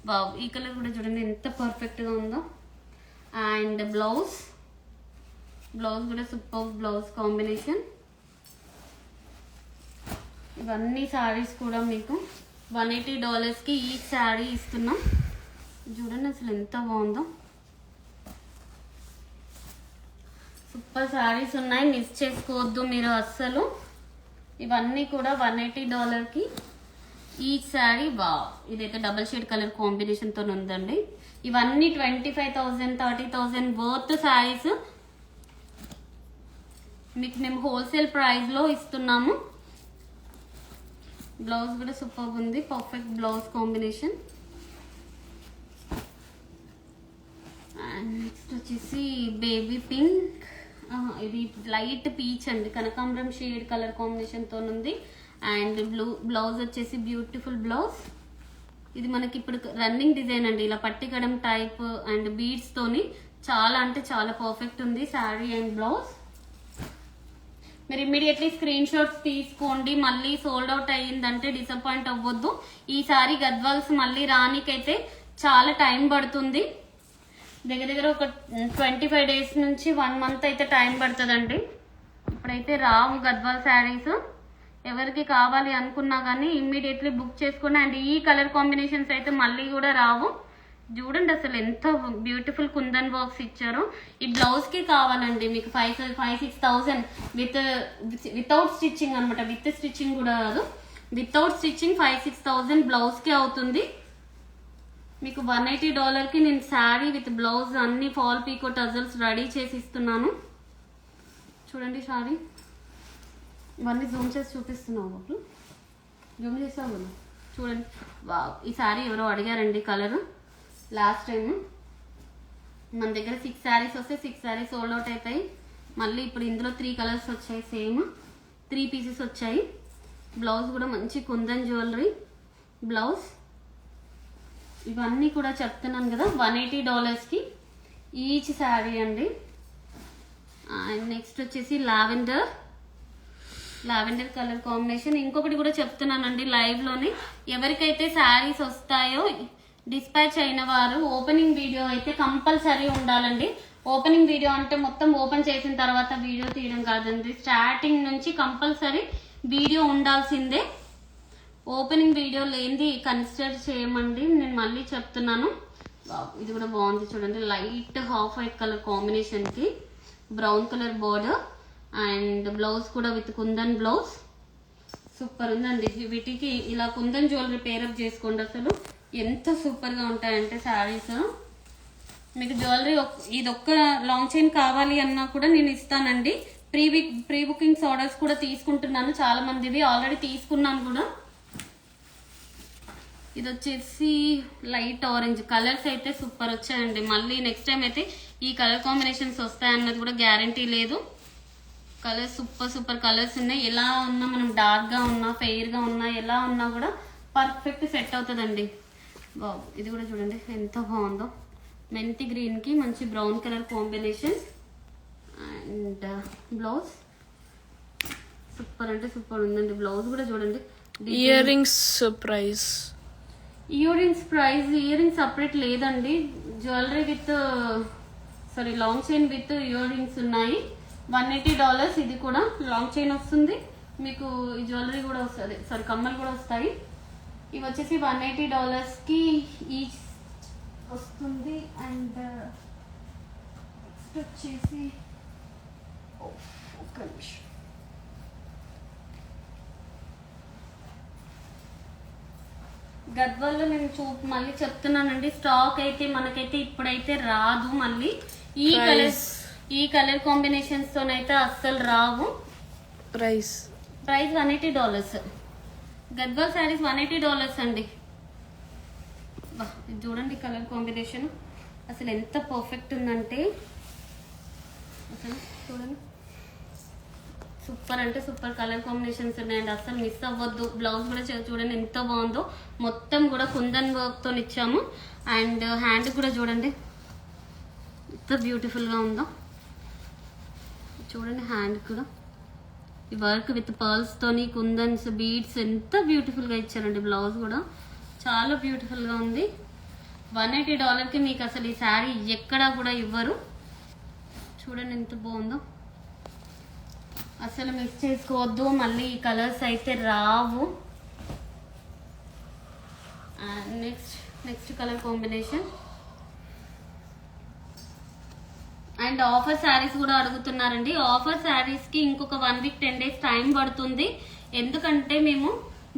బాబు, ఈ కలర్ కూడా చూడండి ఎంత పర్ఫెక్ట్ గా ఉందో. అండ్ బ్లౌజ్ కూడా సూపర్ బ్లౌజ్ కాంబినేషన్. ఇవన్నీ శారీస్ కూడా మీకు $180కి ఈ శారీ ఇస్తున్నాం. చూడండి అసలు ఎంత బాగుందో, సూపర్ శారీస్ ఉన్నాయి, మిస్ చేసుకోవద్దు మీరు అస్సలు. ఇవన్నీ కూడా $180కి ఈ శారీ. ఇదైతే డబల్ షేడ్ కలర్ కాంబినేషన్ తో ఉందండి. ఇవన్నీ 25,000 30,000 వర్త్ శారీస్ మీకు మేము హోల్సేల్ ప్రైస్ లో ఇస్తున్నాము. బ్లౌజ్ కూడా సూపర్ ఉంది, perfect blouse combination. And next వచ్చేసి బేబీ పింక్, ఇది లైట్ పీచ్ అండి, కనకాంబరం షేడ్ కలర్ కాంబినేషన్ తో ఉంది. అండ్ బ్లౌజ్ వచ్చేసి బ్యూటిఫుల్ బ్లౌజ్. ఇది మనకి ఇప్పుడు రన్నింగ్ డిజైన్ అండి, ఇలా పట్టికడం టైప్ అండ్ బీడ్స్ తోని చాలా అంటే చాలా పర్ఫెక్ట్ ఉంది శారీ అండ్ బ్లౌజ్. మీరు ఇమ్మీడియట్లీ స్క్రీన్ షాట్స్ తీసుకోండి, మళ్ళీ సోల్డ్ అవుట్ అయ్యిందంటే డిసప్పాయింట్ అవ్వద్దు. ఈ సారీ గద్వాల్స్ మళ్ళీ రానికైతే చాలా టైం పడుతుంది, దగ్గర ఒక 25 days నుంచి 1 month అయితే టైం పడుతుందండి. ఇప్పుడైతే రావు గద్వాల్ శారీస్. ఎవరికి కావాలి అనుకున్నా కానీ ఇమ్మీడియట్లీ బుక్ చేసుకోండి. అండ్ ఈ కలర్ కాంబినేషన్స్ అయితే మళ్ళీ కూడా రావు. చూడండి అసలు ఎంత బ్యూటిఫుల్ కుందన్ బాక్స్ ఇచ్చారో. ఈ బ్లౌజ్ కి కావాలండి మీకు 5,000-6,000 వితౌట్ స్టిచ్చింగ్ అనమాట, విత్ స్టిచ్చింగ్ కూడా కాదు, వితౌట్ స్టిచ్చింగ్ 5,000-6,000 బ్లౌజ్ కి అవుతుంది. మీకు $180కి నేను శారీ విత్ బ్లౌజ్ అన్ని ఫాల్ పీకో టజల్స్ రెడీ చేసి ఇస్తున్నాను. చూడండి శారీ, ఇవన్నీ జూమ్ చేసి చూపిస్తున్నావు బాబు, జూమ్ చేసావు కదా. చూడండి, వావ్, ఈ శారీ ఎవరో అడిగారండి కలర్ లాస్ట్ టైం. మన దగ్గర 6 శారీస్ వస్తే 6 శారీస్ సోల్డ్ అవుట్ అయిపోయి, మళ్ళీ ఇప్పుడు ఇందులో 3 కలర్స్ వచ్చాయి, సేమ్ 3 pieces వచ్చాయి. బ్లౌజ్ కూడా మంచి కుందన్ జ్యువెలరీ బ్లౌజ్. ఇవన్నీ కూడా చెప్తున్నాను కదా $180కి ఈచ్ శారీ అండి. అండ్ నెక్స్ట్ వచ్చేసి లావెండర్ కలర్ కాంబినేషన్. ఇంకొకటి కూడా చెప్తున్నానండి లైవ్ లోనే, ఎవరికైతే శారీస్ వస్తాయో డిస్పాచ్ అయిన వారు ఓపెనింగ్ వీడియో అయితే కంపల్సరీ ఉండాలండి. ఓపెనింగ్ వీడియో అంటే మొత్తం ఓపెన్ చేసిన తర్వాత వీడియో తీయడం కాదండి, స్టార్టింగ్ నుంచి కంపల్సరీ వీడియో ఉండాల్సిందే. ఓపెనింగ్ వీడియో లేనిది కన్సిడర్ చేయమండి, నేను మళ్ళీ చెప్తున్నాను. ఇది కూడా బాగుంది చూడండి, లైట్ హాఫ్ వైట్ కలర్ కాంబినేషన్కి brown colour border and blouse కూడా విత్ కుందన్ బ్లౌజ్. సూపర్ ఉందండి. వీటికి ఇలా కుందన్ జ్యువెలరీ పేరప్ చేసుకోండి, అసలు ఎంత సూపర్గా ఉంటాయంటే శారీస్. మీకు జ్యువెలరీ ఇది ఒక్క లాంగ్ చైన్ కావాలి అన్నా కూడా నేను ఇస్తానండి. ప్రీ బుకింగ్స్ ఆర్డర్స్ కూడా తీసుకుంటున్నాను, చాలా మందివి ఆల్రెడీ తీసుకున్నాను కూడా. ఇది వచ్చేసి లైట్ ఆరెంజ్ కలర్స్ అయితే సూపర్ వచ్చాయండి. మళ్ళీ నెక్స్ట్ టైం అయితే ఈ కలర్ కాంబినేషన్స్ వస్తాయన్నది కూడా గ్యారంటీ లేదు. కలర్స్ సూపర్ కలర్స్ ఉన్నాయి. ఎలా ఉన్నా మనం డార్క్గా ఉన్నా ఫెయిర్గా ఉన్నా ఎలా ఉన్నా కూడా పర్ఫెక్ట్ సెట్ అవుతుందండి. బాబు ఇది కూడా చూడండి ఎంత బాగుందో, మెంతి గ్రీన్కి మంచి brown colour combination and blouse super అంటే సూపర్ ఉందండి. బ్లౌజ్ కూడా చూడండి. Earrings price earrings separate లేదండి. Jewellery with long chain with earrings ఉన్నాయి. $180. ఇది కూడా లాంగ్ చైన్ వస్తుంది మీకు, ఈ జ్యువెలరీ కూడా వస్తుంది, కమ్మలు కూడా వస్తాయి. ఇవి వచ్చేసి $180కి ఈచ్ వస్తుంది. అండ్ నెక్స్ట్ వచ్చేసి ఒక్క నిమిషం, గద్వాల్లో నేను మళ్ళీ చెప్తున్నానండి, స్టాక్ అయితే మనకైతే ఇప్పుడైతే రాదు. మళ్ళీ ఈ కలర్ కాంబినేషన్స్ తోనైతే అస్సలు రావు. ప్రైస్ $180. గద్వాల్ శారీస్ $180 అండి. ఇది చూడండి కలర్ కాంబినేషన్ అసలు ఎంత పర్ఫెక్ట్ ఉందంటే, అసలు చూడండి సూపర్ అంటే సూపర్ కలర్ కాంబినేషన్స్ ఉన్నాయండి, అసలు మిస్ అవ్వద్దు. బ్లౌజ్ కూడా చూడండి ఎంత బాగుందో, మొత్తం కూడా కుందన్ వర్క్తో ఇచ్చాము. అండ్ హ్యాండ్ కూడా చూడండి ఎంత బ్యూటిఫుల్గా ఉందో, చూడండి హ్యాండ్ కూడా ఈ వర్క్ విత్ పర్ల్స్తోని కుందన్స్ బీడ్స్ ఎంత బ్యూటిఫుల్గా ఇచ్చారండి. బ్లౌజ్ కూడా చాలా బ్యూటిఫుల్గా ఉంది. $180కి మీకు అసలు ఈ శారీ ఎక్కడా కూడా ఇవ్వరు. చూడండి ఎంత బాగుందో, అసలు మిస్ చేసుకోవద్దు. మళ్ళీ ఈ కలర్స్ అయితే రావు. Next colour combination and offer saris కూడా అడుగుతున్నారండి. ఆఫర్ శారీస్కి ఇంకొక 1 వీక్ 10 డేస్ టైం పడుతుంది. ఎందుకంటే మేము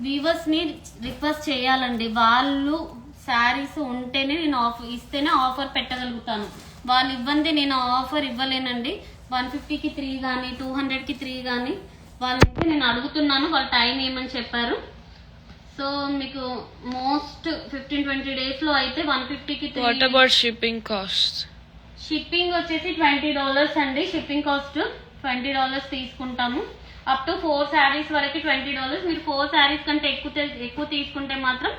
వీవర్స్ని రిక్వెస్ట్ చేయాలండి, వాళ్ళు శారీస్ ఉంటేనే నేను ఇస్తేనే ఆఫర్ పెట్టగలుగుతాను. వాళ్ళు ఇవ్వండి నేను ఆఫర్ ఇవ్వలేనండి. 150కి 3 కానీ 200కి 3 కానీ వాళ్ళైతే నేను అడుగుతున్నాను, వాళ్ళు టైం ఏమని చెప్పారు. సో మీకు మోస్ట్ 15-20 డేస్లో అయితే 150కి 3. What about shipping cost? Shipping వచ్చేసి $20 అండి. షిప్పింగ్ కాస్ట్ $20 తీసుకుంటాము. అప్ టు 4 శారీస్ వరకు $20. మీరు 4 శారీస్ కంటే ఎక్కువ తీసుకుంటే మాత్రం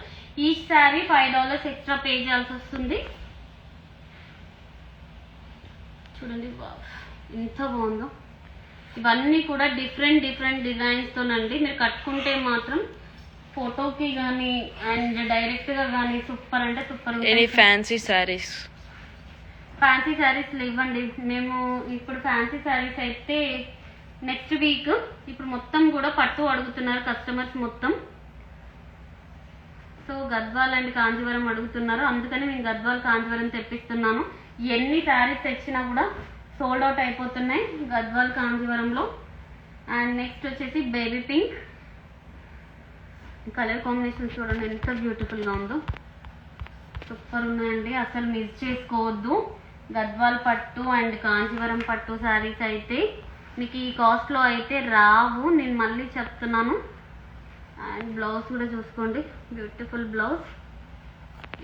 ఈచ్ శారీ $5 ఎక్స్ట్రా పే చేయాల్సి వస్తుంది. చూడండి ఎంత బాగుందో, ఇవన్నీ కూడా డిఫరెంట్ డిజైన్స్తోనండి. మీరు కట్టుకుంటే మాత్రం ఫోటోకి కానీ అండ్ డైరెక్ట్గా కానీ సూపర్ అంటే super. Any fancy saris? Fancy saris లేవండి. మేము ఇప్పుడు ఫ్యాన్సీ శారీస్ అయితే నెక్స్ట్ వీక్, ఇప్పుడు మొత్తం కూడా పట్టు అడుగుతున్నారు కస్టమర్స్ మొత్తం. సో గద్వాల్ అండ్ కాంజీవరం అడుగుతున్నారు, అందుకని నేను గద్వాల్ కాంజీవరం తెప్పిస్తున్నాను. ఎన్ని శారీస్ తెచ్చినా కూడా సోల్డ్ అవుట్ అయిపోతున్నాయి గద్వాల్ కాంజీవరంలో. అండ్ నెక్స్ట్ వచ్చేసి బేబీ పింక్ కలర్ కాంబినేషన్ చూడండి ఎంత బ్యూటిఫుల్గా ఉందో, సూపర్ ఉన్నాయండి, అసలు మిస్ చేసుకోవద్దు. గద్వాల్ పట్టు అండ్ కాంజీవరం పట్టు శారీస్ అయితే మీకు ఈ కాస్ట్లో అయితే రావు, నేను మళ్ళీ చెప్తున్నాను. అండ్ బ్లౌజ్ కూడా చూసుకోండి, బ్యూటిఫుల్ బ్లౌజ్.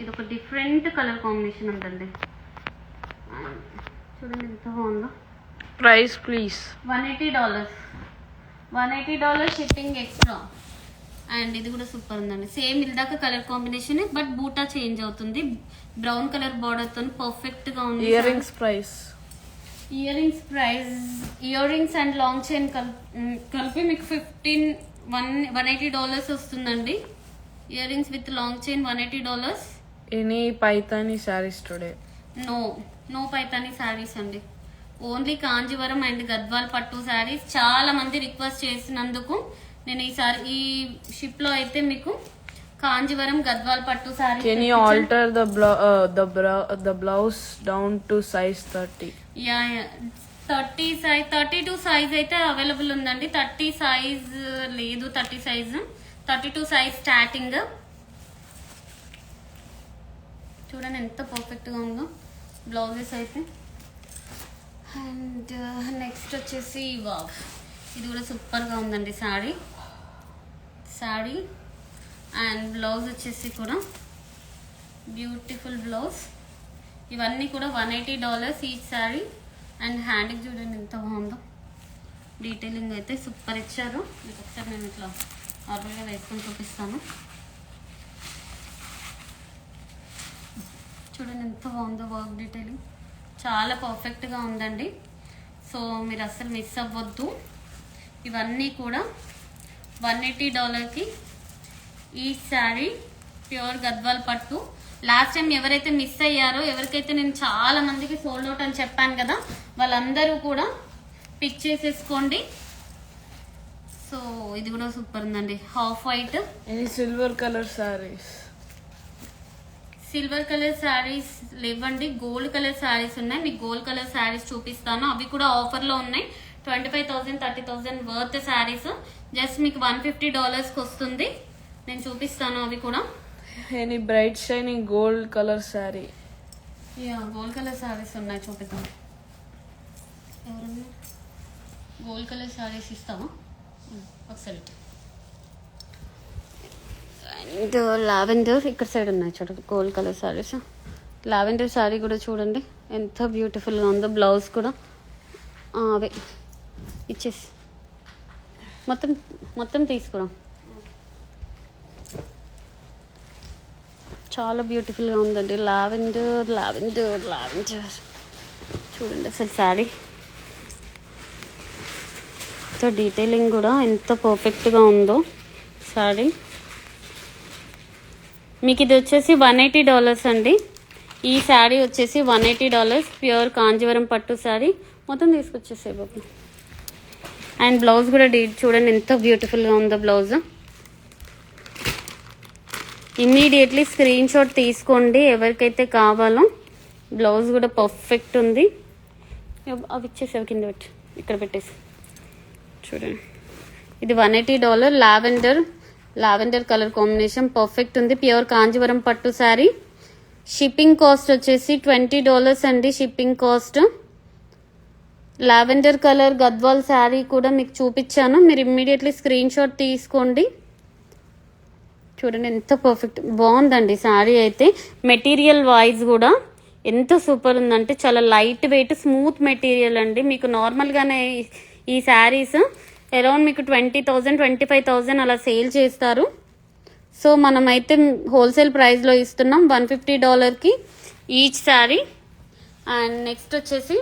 ఇది ఒక డిఫరెంట్ కలర్ కాంబినేషన్ ఉంటుంది. చూడండి ఎంత బాగుందో. Price please? $180 shipping extra. And ఇది కూడా సూపర్ ఉందండి, సేమ్ ఇల్దాకా కలర్ కాంబినేషన్ బట్ బూటా చేంజ్ అవుతుంది. బ్రౌన్ కలర్ బార్డర్ తో పర్ఫెక్ట్ గా ఉంది. Earrings price? Earrings and long chain కలిపి మీకు $180 వస్తుందండి. Earrings with long chain $180. Any Paithani sarees today? No Paithani sarees అండి. ఓన్లీ కాంజీవరం అండ్ గద్వాల్ పట్టు శారీస్. చాలా మంది రిక్వెస్ట్ చేసినందుకు నేను ఈసారి ఈ షిప్ లో అయితే మీకు కాంజీవరం గద్వాల్ పట్టు sari. Can you alter the blouse down to size 30? Yeah 30 size 32 size అయితే అవైలబుల్ ఉందండి. 30 సైజ్ లేదు, 30 సైజ్ 32 సైజ్ స్టార్టింగ్. చూడండి ఎంత పర్ఫెక్ట్ గా ఉందో బ్లౌజెస్ అయితే. అండ్ నెక్స్ట్ వచ్చేసి వావ్, ఇది కూడా సూపర్ గా ఉందండి శారీ అండ్ బ్లౌజ్ వచ్చేసి కూడా బ్యూటిఫుల్ బ్లౌజ్. ఇవన్నీ కూడా $180 ఈచ్ శారీ. అండ్ హ్యాండ్కి చూడండి ఎంత బాగుందో, డీటెయిలింగ్ అయితే సూపర్ ఇచ్చారు. మీకు ఒకసారి నేను ఇట్లా నార్మల్గా వేసుకొని చూపిస్తాను. చూడండి ఎంత బాగుందో వర్క్ డీటెయిలింగ్, చాలా పర్ఫెక్ట్గా ఉందండి. సో మీరు అస్సలు మిస్ అవ్వద్దు. ఇవన్నీ కూడా $180కి ఈ శారీ ప్యూర్ గద్వాల్ పట్టు. లాస్ట్ టైం ఎవరైతే మిస్ అయ్యారో, ఎవరికైతే నేను చాలా మందికి సోల్డ్ అవుట్ అని చెప్పాను కదా, వాళ్ళందరూ కూడా పిక్ చేసేసుకోండి. సో ఇది కూడా సూపర్ ఉందండి, half white. Any silver color sarees? Silver colour saris లేవండి, గోల్డ్ కలర్ శారీస్ ఉన్నాయి. మీకు గోల్డ్ కలర్ శారీస్ చూపిస్తాను. అవి కూడా ఆఫర్లో ఉన్నాయి. 25,000 30,000 వర్త్ శారీస్ జస్ట్ మీకు $150కి వస్తుంది. నేను చూపిస్తాను అవి కూడా. Any bright shining gold color saree? Yeah gold colour saris ఉన్నాయి, చూపిద్దాం. ఎవరన్నా గోల్డ్ కలర్ శారీస్ ఇస్తామా ఒకసారి. అండ్ లావెండర్ ఇక్కడ సైడ్ ఉన్నాయి చూడండి, gold colour saris. Lavender sari కూడా చూడండి ఎంత బ్యూటిఫుల్గా ఉందో. బ్లౌజ్ కూడా అవే ఇచ్చేసి మొత్తం తీసుకురా. చాలా బ్యూటిఫుల్గా ఉందండి. లావెండర్ చూడండి అసలు శారీ డీటెయిలింగ్ కూడా ఎంత పర్ఫెక్ట్గా ఉందో శారీ. మీకు ఇది వచ్చేసి $180 అండి. ఈ శారీ వచ్చేసి $180 ప్యూర్ కాంజీవరం పట్టు శారీ. మొత్తం తీసుకొచ్చేసే బాబు. అండ్ బ్లౌజ్ కూడా చూడండి ఎంత బ్యూటిఫుల్గా ఉందో బ్లౌజ్. ఇమ్మీడియట్లీ స్క్రీన్ షాట్ తీసుకోండి ఎవరికైతే కావాలో. బ్లౌజ్ కూడా పర్ఫెక్ట్ ఉంది. అవి ఇచ్చేసావు కింద పెట్టి ఇక్కడ పెట్టేసి చూడండి. ఇది $180 లావెండర్ కలర్ కాంబినేషన్ పర్ఫెక్ట్ ఉంది. ప్యూర్ కాంజీవరం పట్టు శారీ. షిప్పింగ్ కాస్ట్ వచ్చేసి $20 అండి shipping cost. Lavender colour Gadwal sari కూడా మీకు చూపించాను, మీరు ఇమ్మీడియట్లీ స్క్రీన్ షాట్ తీసుకోండి. చూడండి ఎంత పర్ఫెక్ట్ బాగుందండి శారీ అయితే. మెటీరియల్ వైజ్ కూడా ఎంత సూపర్ ఉందంటే చాలా లైట్ వెయిట్ స్మూత్ మెటీరియల్ అండి. మీకు నార్మల్గానే ఈ శారీస్ అరౌండ్ మీకు 20,000 25,000 అలా సేల్ చేస్తారు. సో మనమైతే హోల్సేల్ ప్రైస్లో ఇస్తున్నాం $150కి ఈచ్ శారీ. అండ్ నెక్స్ట్ వచ్చేసి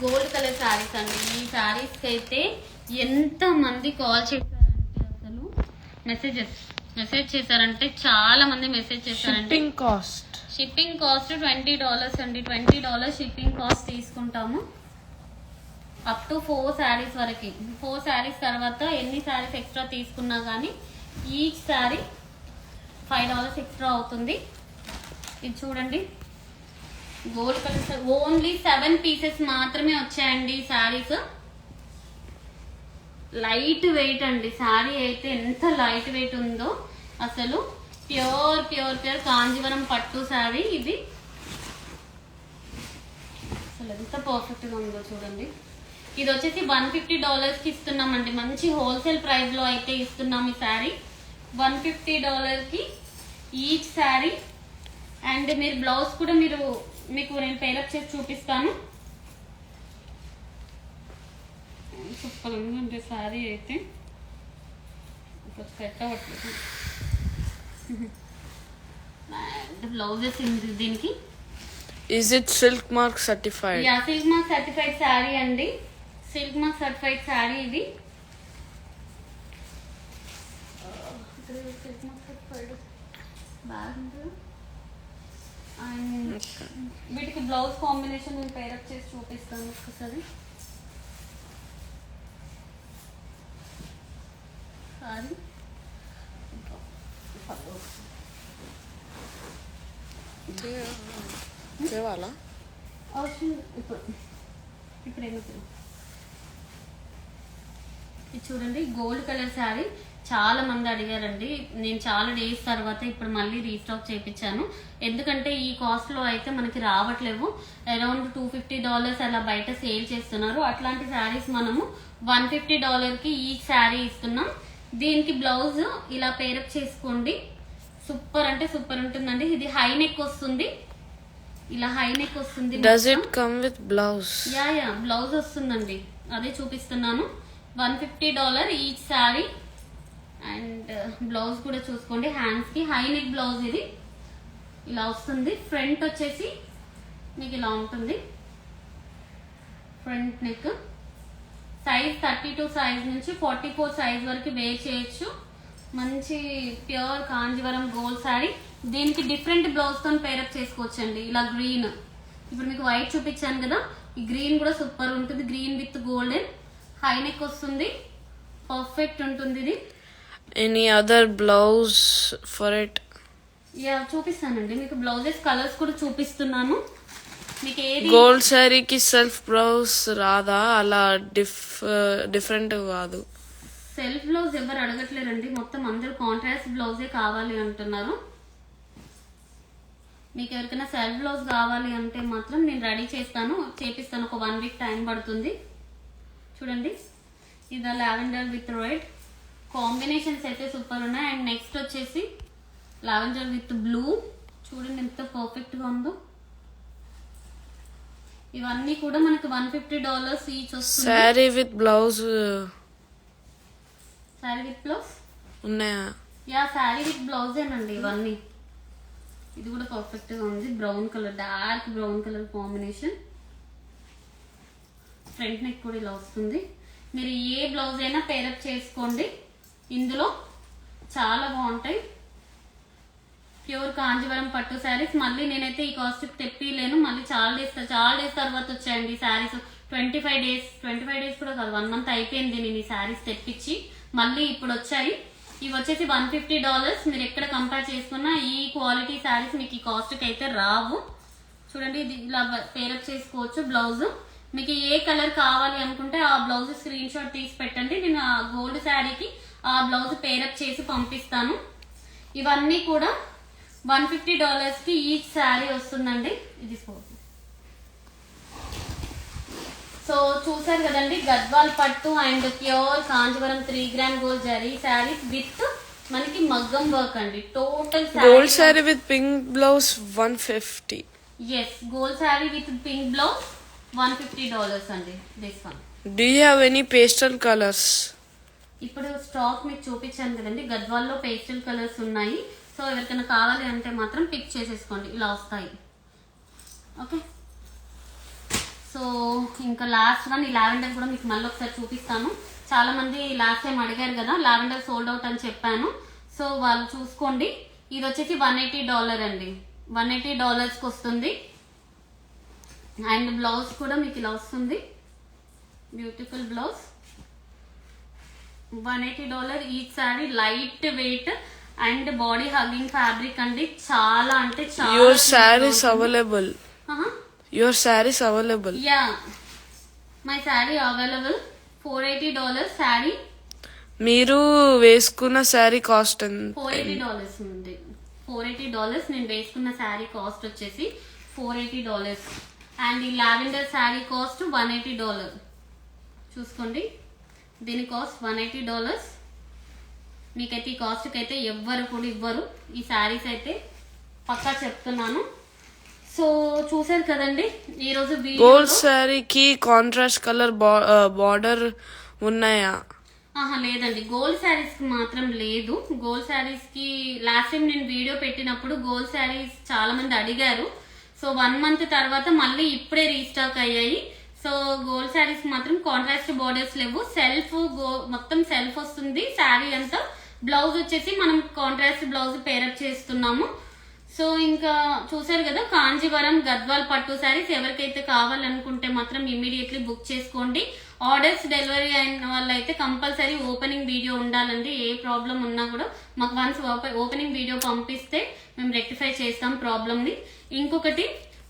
గోల్డ్ కలర్ శారీస్ అండి. ఈ శారీస్కి అయితే ఎంతమంది కాల్ చేశారంటే అసలు మెసేజ్ చేశారంటే చాలా మంది మెసేజ్ చేశారంటే. షిప్పింగ్ కాస్ట్ $20 అండి. $20 షిప్పింగ్ కాస్ట్ తీసుకుంటాము అప్ టు 4 శారీస్ వరకు. 4 శారీస్ తర్వాత ఎన్ని శారీస్ ఎక్స్ట్రా తీసుకున్నా కానీ ఈచ్ శారీ $5 ఎక్స్ట్రా అవుతుంది. ఇది చూడండి గోల్డ్ కలర్ ఓన్లీ 7 పీసెస్ మాత్రమే వచ్చాయండి శారీస్. లైట్ వెయిట్ అండి శారీ అయితే ఎంత లైట్ వెయిట్ ఉందో అసలు. ప్యూర్ కాంజీవరం పట్టు శారీ ఇది. అసలు ఎంత పర్ఫెక్ట్ గా ఉందో చూడండి. ఇది వచ్చేసి $150కి ఇస్తున్నామండి. మంచి హోల్సేల్ ప్రైస్ లో అయితే ఇస్తున్నాం ఈ శారీ $150కి ఈచ్ శారీ. అండ్ మీరు బ్లౌజ్ కూడా మీకు నేను పేరప్ చేసి చూపిస్తాను. సూపర్ ఉందండి శారీ అయితే సెట్ అవ్వట్లేదు. బ్లౌజెస్ దీనికి. Is it silk mark certified? Yeah silk mark certified sari అండి. సిల్క్ మార్క్ సర్టిఫైడ్ శారీ ఇది. బాగుంది. అండ్ వీటికి బ్లౌజ్ కాంబినేషన్ నేను పేరప్ చేసి చూపిస్తాను ఒకసారి. సారీ తేవాలా అవసరం ఇప్పుడు ఏమో ఇది చూడండి, గోల్డ్ కలర్ శారీ చాలా మంది అడిగారండి. నేను చాలా డేస్ తర్వాత ఇప్పుడు మళ్ళీ రీస్టాక్ చేయించాను. ఎందుకంటే ఈ కాస్ట్ లో అయితే మనకి రావట్లేవు. అరౌండ్ $250 అలా బయట సేల్ చేస్తున్నారు. అట్లాంటి శారీస్ మనము $150 కి ఈ శారీ ఇస్తున్నాం. దీనికి బ్లౌజ్ ఇలా పేరప్ చేసుకోండి. సూపర్ అంటే సూపర్ ఉంటుందండి. ఇది హై నెక్ వస్తుంది, ఇలా హై నెక్ వస్తుంది. Does it come with blouse? Yeah blouse వస్తుందండి, అదే చూపిస్తున్నాను. $150 ఈచ్ శారీ. అండ్ బ్లౌజ్ కూడా చూసుకోండి, హ్యాండ్స్ కి హై నెక్ బ్లౌజ్ ఇది ఇలా వస్తుంది. ఫ్రంట్ వచ్చేసి మీకు ఇలా ఉంటుంది. ఫ్రంట్ నెక్ సైజ్ 32 సైజ్ నుంచి 44 సైజ్ వరకు వేర్ చేయొచ్చు. మంచి ప్యూర్ కాంజీవరం గోల్డ్ శారీ. దీనికి డిఫరెంట్ బ్లౌజ్ తో పేరప్ చేసుకోవచ్చు అండి. ఇలా గ్రీన్, ఇప్పుడు మీకు వైట్ చూపించాను కదా, ఈ గ్రీన్ కూడా సూపర్ ఉంటుంది. Green with golden high neck వస్తుంది, పర్ఫెక్ట్ ఉంటుంది ఇది. Any other blouse for it? Yeah చూపిస్తానండి, మీకు బ్లౌజెస్ కలర్స్ కూడా చూపిస్తున్నాను. మీకు ఏది గోల్డ్ శారీకి సెల్ఫ్ బ్లౌజ్ రాదా? అలా డిఫరెంట్ కాదు. సెల్ఫ్ బ్లౌజ్ ఎవరు అడగట్లేరండి, మొత్తం అందరూ కాంట్రాస్ట్ బ్లౌజే కావాలి అంటున్నారు. మీకు ఎవరికైనా సెల్ఫ్ బ్లౌజ్ కావాలి అంటే మాత్రం నేను రెడీ చేపిస్తాను. ఒక 1 వీక్ టైం పడుతుంది. చూడండి, ఇది లావెండర్ విత్ రెడ్ కాంబినేషన్స్ అయితే సూపర్ ఉన్నాయి. అండ్ నెక్స్ట్ వచ్చేసి లావెండర్ విత్ బ్లూ. చూడండి ఎంత పర్ఫెక్ట్ గా ఉందో. ఇవన్నీ కూడా మనకి $150 ఈచ్ వస్తుంది. Sari with blouse sari with blouse ఉన్నాయా? యా శారీ విత్ బ్లౌజ్ ఏనండి ఇవన్నీ. ఇది కూడా పర్ఫెక్ట్ గా ఉంది. Brown colour, dark brown colour combination. Front neck కూడా ఇలా వస్తుంది. మీరు ఏ బ్లౌజ్ అయినా పేరప్ చేసుకోండి, ఇందులో చాలా బాగుంటాయి. ప్యూర్ కాంజీవరం పట్టు శారీస్. మళ్ళీ నేనైతే ఈ కాస్ట్ తెప్పిలేను, మళ్ళీ చాలా డేస్ తర్వాత వచ్చాయండి ఈ శారీస్. 25 డేస్ కూడా కాదు, 1 మంత్ అయిపోయింది నేను ఈ శారీస్ తెప్పించి. మళ్ళీ ఇప్పుడు వచ్చాయి. ఇవి వచ్చేసి $150. మీరు ఎక్కడ కంపేర్ చేసుకున్నా ఈ క్వాలిటీ శారీస్ మీకు ఈ కాస్ట్కి అయితే రావు. చూడండి, ఇది ఇలా పేరప్ చేసుకోవచ్చు. బ్లౌజ్ మీకు ఏ కలర్ కావాలి అనుకుంటే ఆ బ్లౌజ్ స్క్రీన్ షాట్ తీసి పెట్టండి. నేను ఆ గోల్డ్ శారీకి ఆ బ్లౌజ్ పేరప్ చేసి పంపిస్తాను. ఇవన్నీ కూడా $150 కి ఈచ్ శారీ వస్తుందండి. ఇది సో చూసారు కదండి, గద్వాల్ పట్టు and pure Kanjeevaram 3 gram gold zari sarees with మనకి మగ్గం వర్క్ అండి. Total gold sari with pink blouse $150. Yes, gold sari with pink blouse $150 అండి. This one. Do you have any pastel colors? ఇప్పుడు స్టాక్ మీకు చూపించాను కదండి, గద్వాల్లో పేస్టల్ కలర్స్ ఉన్నాయి. సో ఎవరికైనా కావాలి అంటే మాత్రం పిక్ చేసేసుకోండి, ఇలా వస్తాయి. ఓకే, సో ఇంకా లాస్ట్ వన్ ఈ లావెండర్ కూడా మీకు మళ్ళీ ఒకసారి చూపిస్తాను. చాలా మంది లాస్ట్ టైం అడిగారు కదా, లావెండర్ సోల్డ్ అవుట్ అని చెప్పాను. సో వాళ్ళు చూసుకోండి. ఇది వచ్చేసి $180 అండి. $180 వస్తుంది. అండ్ బ్లౌజ్ కూడా మీకు ఇలా వస్తుంది, beautiful blouse. $180 each sari. Light weight and body hugging fabric అండి. చాలా అంటే చాలా. Your sarees available. Your sarees available. Yeah, my sari available. $480 sari. మీరు వేసుకున్న శారీ కాస్ట్ ఎంత? $480 ఉంది. $480 నేను వేసుకున్న శారీ కాస్ట్ వచ్చేసి $480. అండ్ ఈ లావెండర్ శారీ కాస్ట్ $180. చూసుకోండి, దీని కాస్ట్ $180. మీకైతే ఈ కాస్ట్కి అయితే ఎవ్వరు కూడా ఇవ్వరు ఈ శారీస్ అయితే, పక్కా చెప్తున్నాను. సో చూసారు కదండి ఈరోజు గోల్డ్ శారీకి కాంట్రాస్ట్ కలర్ బార్డర్ ఉన్నాయా? లేదండి, గోల్డ్ శారీస్ కి మాత్రం లేదు. గోల్డ్ శారీస్ కి లాస్ట్ టైం నేను వీడియో పెట్టినప్పుడు గోల్డ్ శారీస్ చాలా మంది అడిగారు. సో 1 మంత్ తర్వాత మళ్ళీ ఇప్పుడే రీస్టాక్ అయ్యాయి. సో గోల్డ్ శారీస్ మాత్రం కాంట్రాస్ట్ బార్డర్స్ లేవు. సెల్ఫ్ మొత్తం సెల్ఫ్ వస్తుంది శారీ అంతా. బ్లౌజ్ వచ్చేసి మనం కాంట్రాస్ట్ బ్లౌజ్ పేరప్ చేస్తున్నాము. సో ఇంకా చూసారు కదా, కాంజీవరం గద్వాల్ పట్టు శారీస్ ఎవరికైతే కావాలనుకుంటే మాత్రం ఇమీడియట్లీ బుక్ చేసుకోండి. ఆర్డర్స్ డెలివరీ అయిన వాళ్ళైతే కంపల్సరీ ఓపెనింగ్ వీడియో ఉండాలండి. ఏ ప్రాబ్లం ఉన్నా కూడా మాకు వన్స్ ఓపెనింగ్ వీడియో పంపిస్తే మేము రెక్టిఫై చేస్తాం ప్రాబ్లమ్ని. ఇంకొకటి,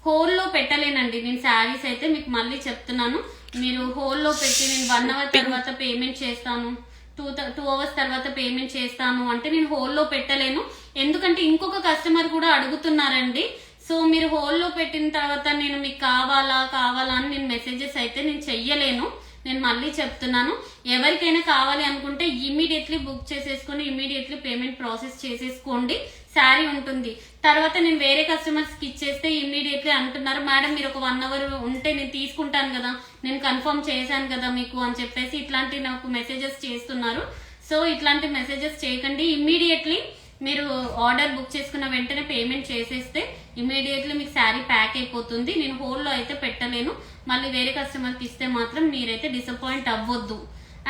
హోల్లో పెట్టలేనండి నేను శారీస్ అయితే, మీకు మళ్ళీ చెప్తున్నాను. మీరు హోల్లో పెట్టి నేను 1 hour తర్వాత పేమెంట్ చేస్తాను, 2 hours తర్వాత పేమెంట్ చేస్తాను అంటే నేను హోల్లో పెట్టలేను. ఎందుకంటే ఇంకొక కస్టమర్ కూడా అడుగుతున్నారండి. సో మీరు హోల్లో పెట్టిన తర్వాత నేను మీకు కావాలా అని నేను మెసేజెస్ అయితే నేను చెయ్యలేను. నేను మళ్ళీ చెప్తున్నాను, ఎవరికైనా కావాలి అనుకుంటే ఇమీడియట్లీ బుక్ చేసేసుకొని ఇమీడియట్లీ పేమెంట్ ప్రాసెస్ చేసేసుకోండి. శారీ ఉంటుంది. తర్వాత నేను వేరే కస్టమర్స్కి ఇచ్చేస్తే ఇమీడియట్లీ అంటున్నారు, మేడం మీరు ఒక 1 hour ఉంటే నేను తీసుకుంటాను కదా, నేను కన్ఫర్మ్ చేశాను కదా మీకు అని చెప్పేసి ఇట్లాంటి నాకు మెసేజెస్ చేస్తున్నారు. సో ఇట్లాంటి మెసేజెస్ చేయకండి. ఇమీడియట్లీ మీరు ఆర్డర్ బుక్ చేసుకున్న వెంటనే పేమెంట్ చేసేస్తే ఇమీడియట్లీ మీకు శారీ ప్యాక్ అయిపోతుంది. నేను హోల్లో అయితే పెట్టలేను. మళ్ళీ వేరే కస్టమర్కి ఇస్తే మాత్రం మీరైతే డిసప్పాయింట్ అవ్వద్దు.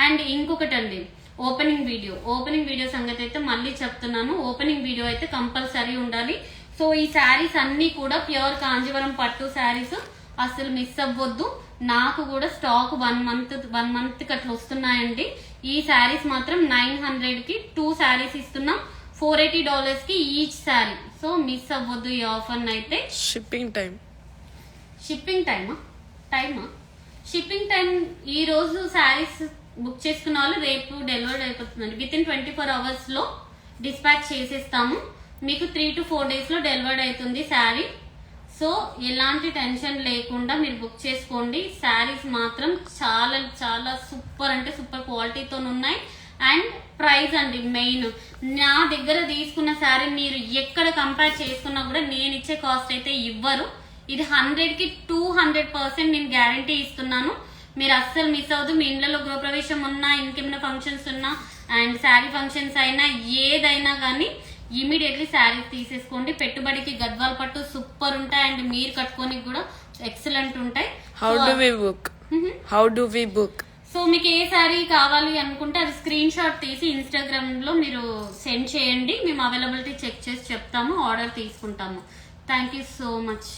అండ్ ఇంకొకటి అండి, ఓపెనింగ్ వీడియో సంగతి అయితే మళ్ళీ చెప్తున్నాను. ఓపెనింగ్ వీడియో అయితే కంపల్సరీ ఉండాలి. సో ఈ శారీస్ అన్ని కూడా ప్యూర్ కాంజీవరం పట్టు శారీస్, అసలు మిస్ అవ్వద్దు. నాకు కూడా స్టాక్ 1 month కి అట్లా వస్తున్నాయండి. ఈ శారీస్ మాత్రం 900కి 2 శారీస్ ఇస్తున్నాం, $480 కి ఈచ్ శారీ. సో మిస్ అవ్వద్దు ఈ ఆఫర్ అయితే. షిప్పింగ్ టైమ్ ఈ రోజు శారీస్ బుక్ చేసుకున్న వాళ్ళు రేపు డెలివరీ అయిపోతుందండి. విత్ ఇన్ 24 hours లో డిస్పాచ్ చేసేస్తాము. మీకు 3 to 4 days లో డెలివరీ అవుతుంది శారీ. సో ఎలాంటి టెన్షన్ లేకుండా మీరు బుక్ చేసుకోండి. శారీస్ మాత్రం చాలా చాలా సూపర్ అంటే సూపర్ క్వాలిటీతో ఉన్నాయి. అండ్ ప్రైస్ అండి మెయిన్, నా దగ్గర తీసుకున్న శారీ మీరు ఎక్కడ కంపేర్ చేసుకున్నా కూడా నేను ఇచ్చే కాస్ట్ అయితే ఇవ్వరు. ఇది 100కి 200% నేను గ్యారంటీ ఇస్తున్నాను. మీరు అస్సలు మిస్ అవ్వదు. మీ ఇంట్లో గృహప్రవేశం ఉన్నా, ఇంకేమైనా ఫంక్షన్స్ ఉన్నా, అండ్ శారీ ఫంక్షన్స్ అయినా ఏదైనా కానీ ఇమీడియట్లీ శారీస్ తీసేసుకోండి. పెట్టుబడికి గద్వాల్ పట్టు సూపర్ ఉంటాయి అండ్ మీరు కట్టుకోనికి కూడా ఎక్సలెంట్ ఉంటాయి. How do we book? So మీకు ఏ శారీ కావాలి అనుకుంటే అది స్క్రీన్ షాట్ తీసి ఇన్స్టాగ్రామ్ లో మీరు సెండ్ చేయండి. మేము అవైలబిలిటీ చెక్ చేసి చెప్తాము, ఆర్డర్ తీసుకుంటాము. Thank you so much.